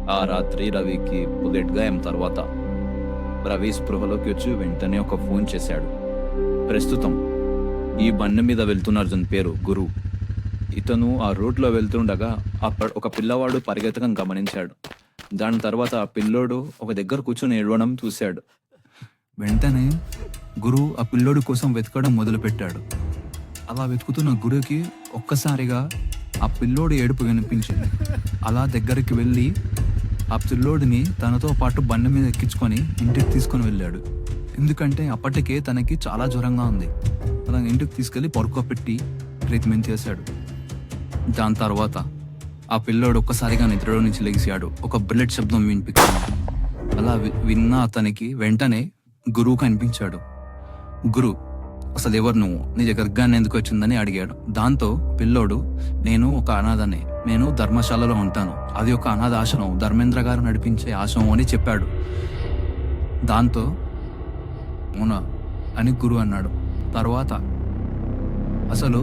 ఆ రాత్రి రవికి బుల్లెట్ గాయం తర్వాత రవి స్పృహలోకి వచ్చి వెంటనే ఒక ఫోన్ చేశాడు. ప్రస్తుతం ఈ బండి మీద వెళ్తున్న అర్జున్ పేరు గురు. ఇతను ఆ రూట్లో వెళ్తుండగా ఒక పిల్లవాడు పరిగెత్తడం గమనించాడు. దాని తర్వాత ఆ పిల్లోడు ఒక దగ్గర కూర్చొని ఏడవడం చూశాడు. వెంటనే గురు ఆ పిల్లోడి కోసం వెతకడం మొదలుపెట్టాడు. అలా వెతుకుతున్న గురుకి ఒక్కసారిగా ఆ పిల్లోడి ఏడుపు వినిపించింది. అలా దగ్గరికి వెళ్ళి ఆ పిల్లోడిని తనతో పాటు బండి మీద ఎక్కించుకొని ఇంటికి తీసుకొని వెళ్ళాడు. ఎందుకంటే అప్పటికే తనకి చాలా జ్వరంగా ఉంది. అలా ఇంటికి తీసుకెళ్ళి పడుకోబెట్టి ట్రీట్మెంట్ చేశాడు. దాని తర్వాత ఆ పిల్లోడు ఒక్కసారిగా నిద్రలో నుంచి లెగిసాడు. ఒక బుల్లెట్ శబ్దం వినిపించింది. అలా విన్న అతనికి వెంటనే గురువు కనిపించాడు. గురు, అసలు ఎవరు నువ్వు? నీ దగ్గర గన్ ఎందుకు వచ్చిందని అడిగాడు. దాంతో పిల్లోడు, నేను ఒక అనాథనే, నేను ధర్మశాలలో ఉంటాను, అది ఒక అనాథ ఆశ్రమం, ధర్మేంద్ర గారు నడిపించే ఆశ్రమం అని చెప్పాడు. దాంతో అవునా అని గురు అన్నాడు. తర్వాత అసలు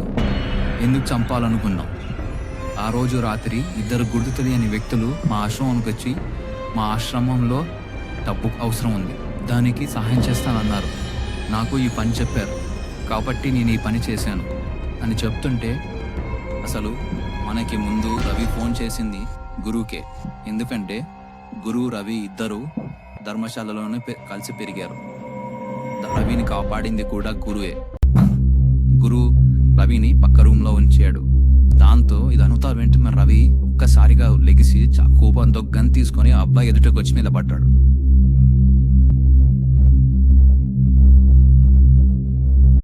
ఎందుకు చంపాలనుకున్నావు? ఆ రోజు రాత్రి ఇద్దరు గుర్తు తెలియని వ్యక్తులు మా ఆశ్రమానికి వచ్చి మా ఆశ్రమంలో డబ్బు అవసరం ఉంది, దానికి సహాయం చేస్తానన్నారు. నాకు ఈ పని చెప్పారు కాబట్టి నేను ఈ పని చేశాను అని చెప్తుంటే, అసలు మనకి ముందు రవి ఫోన్ చేసింది గురువుకే. ఎందుకంటే గురు రవి ఇద్దరు ధర్మశాలలోనే కలిసి పెరిగారు. రవిని కాపాడింది కూడా గురువే. గురు రవిని పక్క రూమ్లో ఉంచాడు. దాంతో ఇది అనుతారు వెంటనే రవి ఒక్కసారిగా లెగిసి కోపంతో గన్ తీసుకొని ఆ అబ్బాయి ఎదుటకు వచ్చి మీద పడ్డాడు.